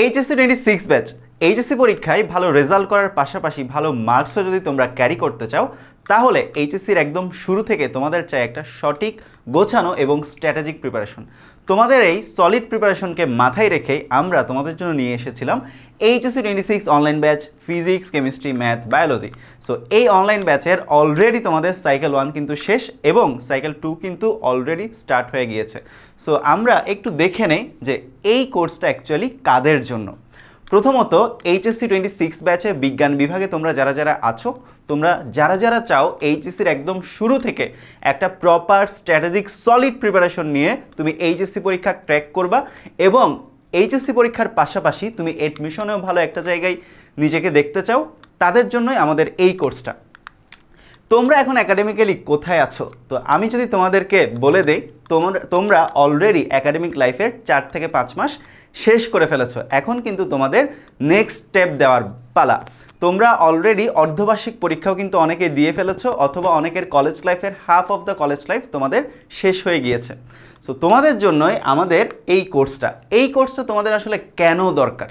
HSC 26 batch HSC পরীক্ষায় ভালো result করার পাশাপাশি ভালো মার্কসও যদি তোমরা ক্যারি করতে চাও তাহলে এইচএসসির একদম শুরু থেকে তোমাদের চাই একটা সঠিক গোছানো এবং স্ট্র্যাটেজিক প্রিপারেশন। তোমাদের এই সলিড প্রিপারেশনকে মাথায় রেখেই আমরা তোমাদের জন্য নিয়ে এসেছিলাম HSC 26 online batch physics, chemistry, math, biology. So এই অনলাইন ব্যাচের অলরেডি তোমাদের সাইকেল 1 কিন্তু শেষ এবং সাইকেল 2 কিন্তু অলরেডি স্টার্ট হয়ে গিয়েছে। সো আমরা একটু দেখে নেই যে এই কোর্সটা অ্যাকচুয়ালি কাদের জন্য। প্রথমত এইচএসসি 26 ব্যাচে বিজ্ঞান বিভাগে তোমরা যারা যারা আছো, তোমরা যারা যারা চাও এইচএসসির একদম শুরু থেকে একটা প্রপার স্ট্র্যাটেজিক সলিড প্রিপারেশন নিয়ে তুমি এইচএসসি পরীক্ষা ক্র্যাক করবা এবং এইচএসসি পরীক্ষার পাশাপাশি তুমি অ্যাডমিশনেও ভালো একটা জায়গায় নিজেকে দেখতে চাও, তাদের জন্যই আমাদের এই কোর্সটা। তোমরা এখন একাডেমিক্যালি কোথায় আছো? তো আমি যদি তোমাদেরকে বলে দেই, তোমরা অলরেডি একাডেমিক লাইফের 4 থেকে 5 মাস শেষ করে ফেলেছো। এখন কিন্তু তোমাদের নেক্সট স্টেপ দেওয়ার পালা। তোমরা অলরেডি অর্ধবার্ষিক পরীক্ষাও কিন্তু অনেকে দিয়ে ফেলেছো, অথবা অনেকের কলেজ লাইফের half of the college life তোমাদের শেষ হয়ে গিয়েছে। সো তোমাদের জন্যই আমাদের এই কোর্সটা তোমাদের আসলে কেন দরকার?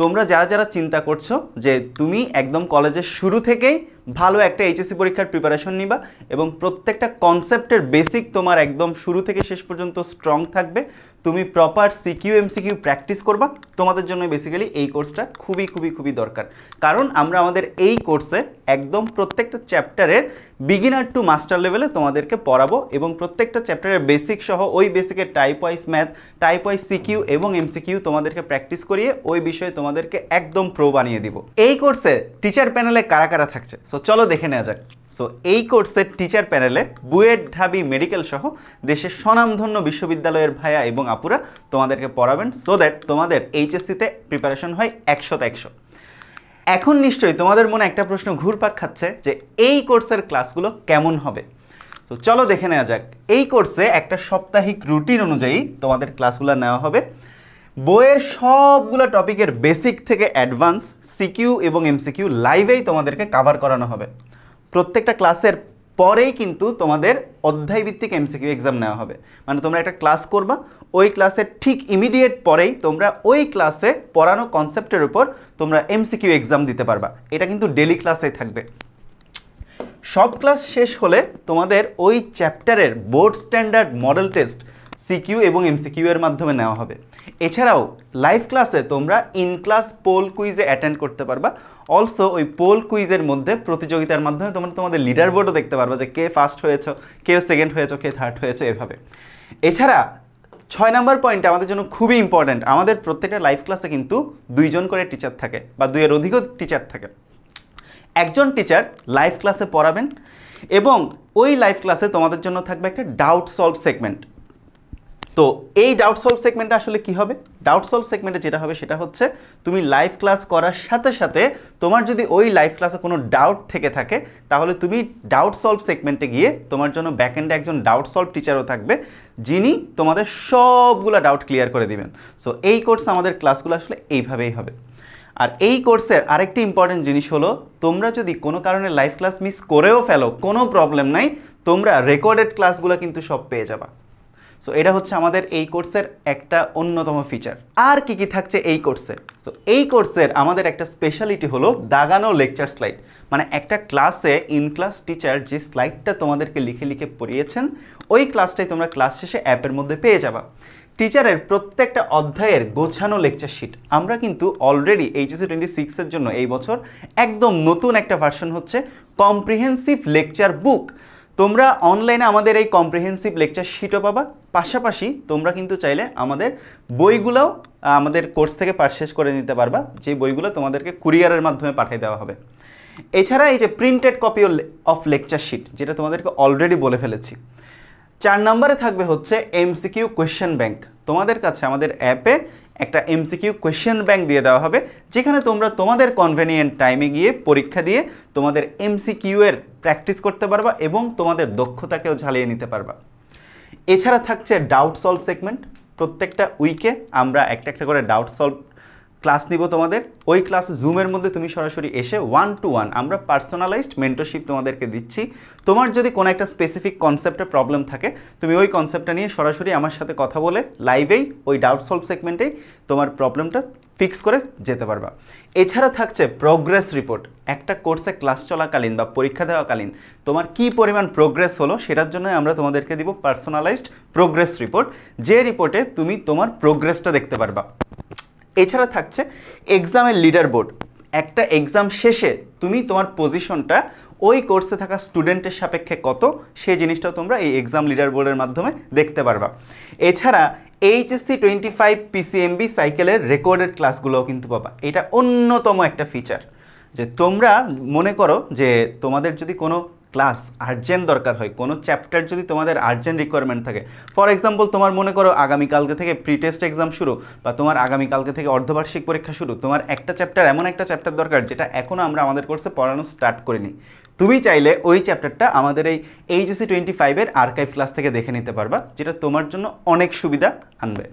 তোমরা যারা যারা চিন্তা করছো যে তুমি একদম কলেজের শুরু থেকেই ভালো একটা এইচএসসি পরীক্ষার প্রিপারেশন নিবা এবং প্রত্যেকটা কনসেপ্টের বেসিক তোমার একদম শুরু থেকে শেষ পর্যন্ত স্ট্রং থাকবে, তুমি প্রপার সিকিউ এমসিকিউ প্র্যাকটিস করবা, তোমাদের জন্য বেসিক্যালি এই কোর্সটা খুবই খুবই খুবই দরকার। কারণ আমরা আমাদের এই কোর্সে একদম প্রত্যেকটা চ্যাপ্টারের বিগিনার টু মাস্টার লেভেলে তোমাদেরকে পড়াবো এবং প্রত্যেকটা চ্যাপ্টারের বেসিক সহ ওই বেসিকের type wise math, type wise CQ এবং এমসিকিউ তোমাদেরকে প্র্যাকটিস করিয়ে ওই বিষয়ে তোমাদেরকে একদম প্রো বানিয়ে দিব। এই কোর্সে টিচার প্যানেলে কারা কারা থাকছে, সো চলো দেখে নেওয়া যাক। সো এই কোর্সের টিচার প্যানেলে বুয়েট, ঢাবি, মেডিকেল সহ দেশের স্বনামধন্য বিশ্ববিদ্যালয়ের ভাইয়া এবং আপুরা তোমাদেরকে পড়াবেন, সো দ্যাট তোমাদের এইচএসসিতে প্রিপারেশন হয় 100তে 100। এখন নিশ্চয়ই তোমাদের মনে একটা প্রশ্ন ঘুরপাক খাচ্ছে যে এই কোর্সের ক্লাসগুলো কেমন হবে। তো চলো দেখে নেওয়া যাক। এই কোর্সে একটা সাপ্তাহিক রুটিন অনুযায়ী তোমাদের ক্লাসগুলো নেওয়া হবে। বইয়ের সবগুলো টপিকের বেসিক থেকে অ্যাডভান্স সিকিউ এবং এমসিকিউ লাইভেই তোমাদেরকে কভার করানো হবে। প্রত্যেকটা ক্লাসের পরেই কিন্তু তোমাদের অধ্যায়ভিত্তিক এমসিকিউ এক্সাম নেওয়া হবে। মানে তোমরা একটা ক্লাস করবা, ওই ক্লাসের ঠিক ইমিডিয়েট পরেই তোমরা ওই ক্লাসে পড়ানো কনসেপ্টের উপর তোমরা এমসিকিউ এক্সাম দিতে পারবা। এটা কিন্তু ডেলি ক্লাসেই থাকবে। সব ক্লাস শেষ হলে তোমাদের ওই চ্যাপ্টারের board standard model test CQ এবং এমসিকিউ এর মাধ্যমে নেওয়া হবে। এছাড়াও লাইভ ক্লাসে তোমরা ইন ক্লাস পোল কুইজে অ্যাটেন্ড করতে পারবা। অলসো ওই পোল কুইজের মধ্যে প্রতিযোগিতার মাধ্যমে তোমরা তোমাদের লিডার বোর্ডও দেখতে পারবা যে কে ফার্স্ট হয়েছো, কে সেকেন্ড হয়েছো, কে থার্ড হয়েছো, এভাবে। এছাড়া 6 নাম্বার পয়েন্ট আমাদের জন্য খুবই ইম্পর্ট্যান্ট। আমাদের প্রত্যেকটা লাইভ ক্লাসে কিন্তু 2 জন করে টিচার থাকে বা 2 এর অধিকও টিচার থাকে। একজন টিচার লাইভ ক্লাসে পড়াবেন এবং ওই লাইভ ক্লাসে তোমাদের জন্য থাকবে একটা ডাউট সলভ সেগমেন্ট। তো এই ডাউট সলভ সেগমেন্টটা আসলে কি হবে? ডাউট সলভ সেগমেন্টে যেটা হবে সেটা হচ্ছে তুমি লাইভ ক্লাস করার সাথে সাথে তোমার যদি ওই লাইভ ক্লাসে কোনো ডাউট থেকে থাকে তাহলে তুমি ডাউট সলভ সেগমেন্টে গিয়ে তোমার জন্য ব্যাকএন্ডে একজন ডাউট সলভ টিচারও থাকবে, যিনি তোমাদের সবগুলো ডাউট ক্লিয়ার করে দিবেন। সো এই কোর্সে আমাদের ক্লাসগুলো আসলে এইভাবেই হবে। আর এই কোর্সের আরেকটি ইম্পর্টেন্ট জিনিস হলো, তোমরা যদি কোনো কারণে লাইভ ক্লাস মিস করেও ফেলো কোনো প্রবলেম নাই, তোমরা রেকর্ডেড ক্লাসগুলো কিন্তু সব পেয়ে যাবা। সো এটা হচ্ছে আমাদের এই কোর্সের একটা অন্যতম ফিচার। আর কি কি থাকছে এই কোর্সে? সো এই কোর্সের আমাদের একটা স্পেশালিটি হলো দাগানো লেকচার স্লাইড। মানে একটা ক্লাসে ইন ক্লাস টিচার যে স্লাইডটা তোমাদেরকে লিখে লিখে পড়িয়েছেন, ওই ক্লাসটাই তোমরা ক্লাস শেষে অ্যাপের মধ্যে পেয়ে যাবা। টিচারের প্রত্যেকটা অধ্যায়ের গোছানো লেকচার শিট। আমরা কিন্তু অলরেডি এইচএসসি 26-এর জন্য এই বছর একদম নতুন একটা ভার্সন হচ্ছে কম্প্রিহেন্সিভ লেকচার বুক। তোমরা অনলাইনে আমাদের এই কম্প্রিহেন্সিভ লেকচার শিটও পাবা, পাশাপাশি তোমরা কিন্তু চাইলে আমাদের বইগুলোও আমাদের কোর্স থেকে পারচেজ করে নিতে পারবা, যে বইগুলো তোমাদেরকে কুরিয়ারের মাধ্যমে পাঠিয়ে দেওয়া হবে। এছাড়া এই যে printed copy of lecture sheet, যেটা তোমাদেরকে অলরেডি বলে ফেলেছি। 4 নম্বরে থাকবে হচ্ছে এমসিকিউ কোয়েশ্চেন ব্যাংক। তোমাদের কাছে আমাদের অ্যাপে একটা এমসিকিউ কোয়েশ্চেন ব্যাংক দিয়ে দেওয়া হবে, যেখানে তোমরা তোমাদের কনভেনিয়েন্ট টাইমে গিয়ে পরীক্ষা দিয়ে তোমাদের এমসিকিউ এর প্র্যাকটিস করতে পারবা এবং তোমাদের দক্ষতাকেও ঝালিয়ে নিতে পারবা। এছাড়া থাকছে ডাউট সলভ সেগমেন্ট। প্রত্যেকটা উইকে আমরা একটা একটা করে ডাউট সলভ ক্লাস নিব তোমাদের। ওই ক্লাস জুমের মধ্যে তুমি সরাসরি এসে 1-to-1 আমরা পার্সোনালাইজড মেন্টরশিপ তোমাদেরকে দিচ্ছি। তোমার যদি কোনো একটা স্পেসিফিক কনসেপ্টে প্রবলেম থাকে, তুমি ওই কনসেপ্টটা নিয়ে সরাসরি আমার সাথে কথা বলে লাইভেই ওই ডাউট সলভ সেগমেন্টেই তোমার প্রবলেমটা ফিক্স করে যেতে পারবা। এছাড়া থাকছে প্রোগ্রেস রিপোর্ট। একটা কোর্সে ক্লাস চলাকালীন বা পরীক্ষা দেওয়াকালীন তোমার কি পরিমাণ প্রোগ্রেস হলো সেটার জন্য আমরা তোমাদেরকে দিব পার্সোনালাইজড প্রোগ্রেস রিপোর্ট, যে রিপোর্টে তুমি তোমার প্রোগ্রেসটা দেখতে পারবা। এছাড়া থাকছে এক্সামের লিডার বোর্ড। একটা এক্সাম শেষে তুমি তোমার পজিশনটা ওই কোর্সে থাকা স্টুডেন্টের সাপেক্ষে কত, সেই জিনিসটাও তোমরা এই এক্সাম লিডার বোর্ডের মাধ্যমে দেখতে পারবা। এছাড়া এইচএসসি 25 পিসিএমবি সাইকেলের রেকর্ডেড ক্লাসগুলোও কিন্তু পাবা। এটা অন্যতম একটা ফিচার, যে তোমরা মনে করো যে তোমাদের যদি কোনো ক্লাস আর্জেন্ট দরকার হয়, কোনো চ্যাপ্টার যদি তোমাদের আর্জেন্ট রিকোয়ারমেন্ট থাকে, ফর এক্সাম্পল তোমার মনে করো আগামীকালকে থেকে প্রি টেস্ট এক্সাম শুরু, বা তোমার আগামীকালকে থেকে অর্ধবার্ষিক পরীক্ষা শুরু, তোমার একটা চ্যাপ্টার, এমন একটা চ্যাপ্টার দরকার যেটা এখনও আমরা আমাদের কোর্সে পড়ানো স্টার্ট করিনি, তুমি চাইলে ওই চ্যাপ্টারটা আমাদের এই এইচএসসি 25-এর আর্কাইভ ক্লাস থেকে দেখে নিতে পারবা, যেটা তোমার জন্য অনেক সুবিধা আনবে।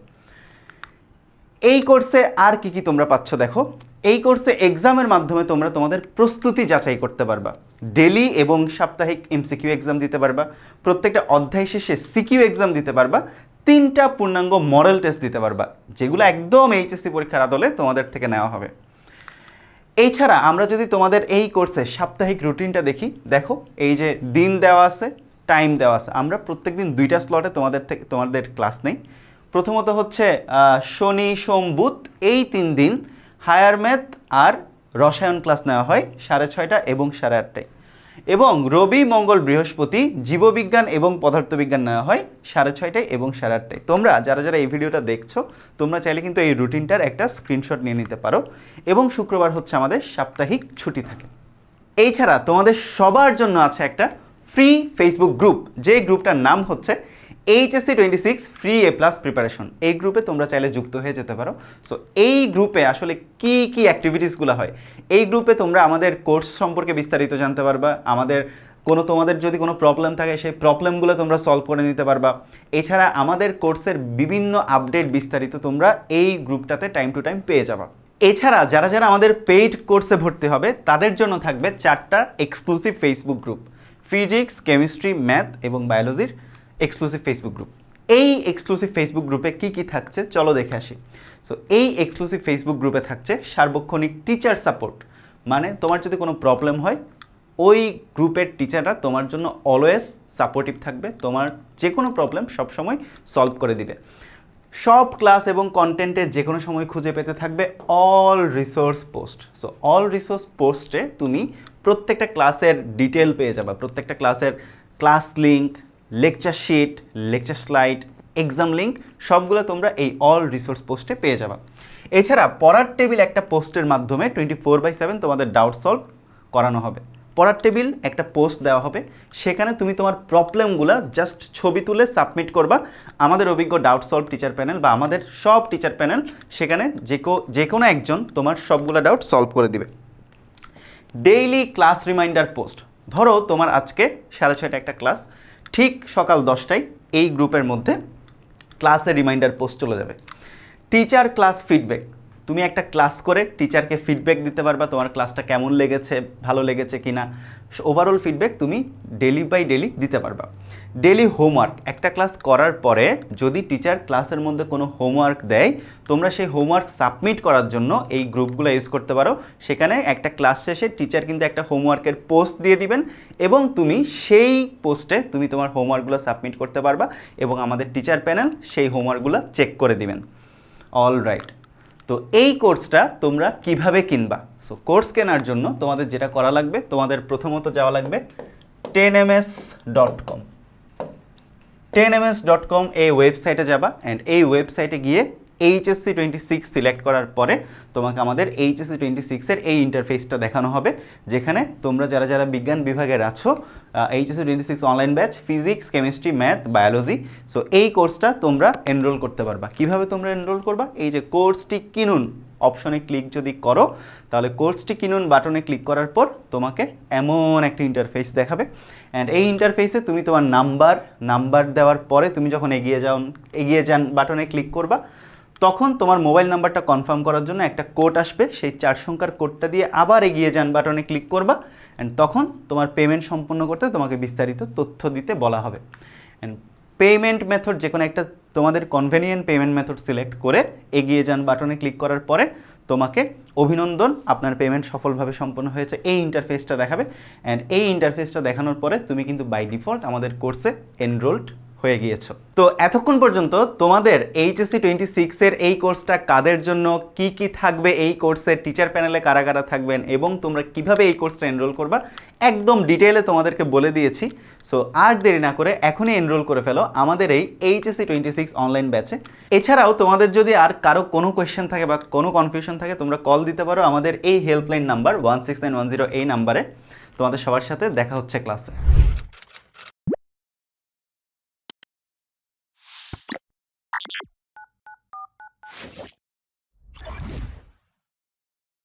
এই কোর্সে আর কি কি তোমরা পাচ্ছ দেখো। এই কোর্সে এক্সামের মাধ্যমে তোমরা তোমাদের প্রস্তুতি যাচাই করতে পারবা, ডেলি এবং সাপ্তাহিক এমসিকিউ এক্সাম দিতে পারবা, প্রত্যেকটা অধ্যায় শেষে সিকিউ এক্সাম দিতে পারবা, 3টা পূর্ণাঙ্গ মডেল টেস্ট দিতে পারবা, যেগুলো একদম এইচএসসি পরীক্ষার আদলে তোমাদের থেকে নেওয়া হবে। এছাড়া আমরা যদি তোমাদের এই কোর্সে সাপ্তাহিক রুটিনটা দেখি, দেখো এই যে দিন দেওয়া আছে, টাইম দেওয়া আছে। আমরা প্রত্যেকদিন 2টা স্লটে তোমাদের ক্লাস নেই। প্রথমত হচ্ছে শনি সোম বুধ, এই 3 দিন হায়ার ম্যাথ আর রসায়ন ক্লাস নেওয়া হয় 6:30 এবং 8:30টায়, এবং রবি মঙ্গল বৃহস্পতি জীববিজ্ঞান এবং পদার্থবিজ্ঞান নেওয়া হয় 6:30 এবং 8:30টায়। তোমরা যারা যারা এই ভিডিওটা দেখছো, তোমরা চাইলে কিন্তু এই রুটিনটার একটা স্ক্রিনশট নিয়ে নিতে পারো। এবং শুক্রবার হচ্ছে আমাদের সাপ্তাহিক ছুটি থাকে। এই ছাড়া তোমাদের সবার জন্য আছে একটা ফ্রি ফেসবুক গ্রুপ, যে গ্রুপটার নাম হচ্ছে এইচএসসি 26 ফ্রি এ প্লাস প্রিপারেশন। এই গ্রুপে তোমরা চাইলে যুক্ত হয়ে যেতে পারো। সো এই গ্রুপে আসলে কি কি অ্যাক্টিভিটিসগুলো হয়, এই গ্রুপে তোমরা আমাদের কোর্স সম্পর্কে বিস্তারিত জানতে পারবা, তোমাদের যদি কোনো প্রবলেম থাকে সেই প্রবলেমগুলো তোমরা সলভ করে নিতে পারবা। এছাড়া আমাদের কোর্সের বিভিন্ন আপডেট বিস্তারিত তোমরা এই গ্রুপটাতে টাইম টু টাইম পেয়ে যাবা। এছাড়া যারা যারা আমাদের পেইড কোর্সে ভর্তি হবে, তাদের জন্য থাকবে 4টা exclusive Facebook group, physics, chemistry, math এবং বায়োলজির এক্সক্লুসিভ ফেসবুক গ্রুপ। এই এক্সক্লুসিভ ফেসবুক গ্রুপে কি কি থাকছে চলো দেখে আসি। সো এই এক্সক্লুসিভ ফেসবুক গ্রুপে থাকছে সার্বক্ষণিক টিচার সাপোর্ট, মানে তোমার যদি কোনো প্রবলেম হয়, ওই গ্রুপের টিচাররা তোমার জন্য অলওয়েজ সাপোর্টিভ থাকবে, তোমার যে কোনো প্রবলেম সবসময় সলভ করে দিবে। সব ক্লাস এবং কন্টেন্টে যে কোনো সময় খুঁজে পেতে থাকবে all resource post. So all resource পোস্টে তুমি প্রত্যেকটা ক্লাসের ডিটেল পেয়ে যাবে, প্রত্যেকটা ক্লাসের class link, lecture sheet, lecture slide, exam link, সবগুলো তোমরা এই অল রিসোর্স পোস্টে পেয়ে যাবে। এছাড়া পড়ার টেবিল একটা পোস্টের মাধ্যমে 24/7 তোমাদের ডাউট সলভ করানো হবে। পড়ার টেবিল একটা পোস্ট দেওয়া হবে, সেখানে তুমি তোমার প্রবলেমগুলো জাস্ট ছবি তুলে সাবমিট করবা। আমাদের অভিজ্ঞ ডাউট সলভ টিচার প্যানেল বা আমাদের সব টিচার প্যানেল সেখানে যে কোনো একজন তোমার সবগুলো ডাউট সলভ করে দিবে। ডেইলি ক্লাস রিমাইন্ডার পোস্ট, ধরো তোমার আজকে 6:30 একটা ক্লাস, ঠিক সকাল 10টায় এই গ্রুপের মধ্যে ক্লাসের রিমাইন্ডার পোস্ট চলে যাবে। টিচার ক্লাস ফিডব্যাক, তুমি একটা ক্লাস করে টিচারকে ফিডব্যাক দিতে পারবা, তোমার ক্লাসটা কেমন লেগেছে, ভালো লেগেছে কিনা, ওভারঅল ফিডব্যাক তুমি ডেলি বাই ডেলি দিতে পারবা। ডেলি হোমওয়ার্ক, একটা ক্লাস করার পরে যদি টিচার ক্লাসের মধ্যে কোনো হোমওয়ার্ক দেয়, তোমরা সেই হোমওয়ার্ক সাবমিট করার জন্য এই গ্রুপগুলো ইউজ করতে পারো। সেখানে একটা ক্লাস শেষে টিচার কিন্তু একটা হোমওয়ার্কের পোস্ট দিয়ে দিবেন, এবং তুমি সেই পোস্টে তুমি তোমার হোমওয়ার্কগুলো সাবমিট করতে পারবা, এবং আমাদের টিচার প্যানেল সেই হোমওয়ার্কগুলো চেক করে দিবেন। অল রাইট, তো এই কোর্সটা তোমরা কিভাবে কিনবা? সো কোর্স কেনার জন্য তোমাদের যেটা করা লাগবে, তোমাদের প্রথমত যাওয়া লাগবে 10ms.com। 10ms.com এই ওয়েবসাইটে যাবা, অ্যান্ড এই ওয়েবসাইটে গিয়ে এইচএসসি 26 সিলেক্ট করার পরে তোমাকে আমাদের এইচএসসি 26-এর এই ইন্টারফেসটা দেখানো হবে, যেখানে তোমরা যারা যারা বিজ্ঞান বিভাগের আছো, HSC 26 online batch, physics, chemistry, math, biology, so এই কোর্সটা তোমরা এনরোল করতে পারবা। কিভাবে তোমরা এনরোল করবা? এই যে কোর্সটি কিনুন অপশনে ক্লিক যদি করো, তাহলে কোর্সটি কিনুন বাটনে ক্লিক করার পর তোমাকে এমন একটা ইন্টারফেস দেখাবে, অ্যান্ড এই ইন্টারফেসে তুমি তোমার নাম্বার দেওয়ার পরে তুমি যখন এগিয়ে যান বাটনে ক্লিক করবা, তখন তোমার মোবাইল নাম্বারটা কনফার্ম করার জন্য একটা কোড আসবে, সেই 4 সংখ্যার কোডটা দিয়ে আবার এগিয়ে যান বাটনে ক্লিক করবা, অ্যান্ড তখন তোমার পেমেন্ট সম্পূর্ণ করতে তোমাকে বিস্তারিত তথ্য দিতে বলা হবে। অ্যান্ড পেমেন্ট মেথড যে কোনো একটা তোমাদের কনভেনিয়েন্ট পেমেন্ট মেথড সিলেক্ট করে এগিয়ে যান বাটনে ক্লিক করার পরে তোমাকে অভিনন্দন, আপনার পেমেন্ট সফলভাবে সম্পন্ন হয়েছে, এই ইন্টারফেসটা দেখাবে। অ্যান্ড এই ইন্টারফেসটা দেখানোর পরে তুমি কিন্তু বাই ডিফল্ট আমাদের কোর্সে এনরোলড হয়ে গিয়েছো। তো এতক্ষণ পর্যন্ত তোমাদের এইচএসসি 26-এর এই কোর্সটা কাদের জন্য, কি কি থাকবে এই কোর্সের, টিচার প্যানেলে কারা কারা থাকবেন এবং তোমরা কিভাবে এই কোর্সটা এনরোল করবা একদম ডিটেইলে তোমাদেরকে বলে দিয়েছি। সো আর দেরি না করে এখনই এনরোল করে ফেলো আমাদের এই এইচএসসি 26 অনলাইন ব্যাচে। এছাড়াও তোমাদের যদি আর কারো কোনো কোয়েশ্চেন থাকে বা কোনো কনফিউশন থাকে, তোমরা কল দিতে পারো আমাদের এই হেল্পলাইন নাম্বার 16910 এই নাম্বারে। তোমাদের সবার সাথে দেখা হচ্ছে ক্লাসে।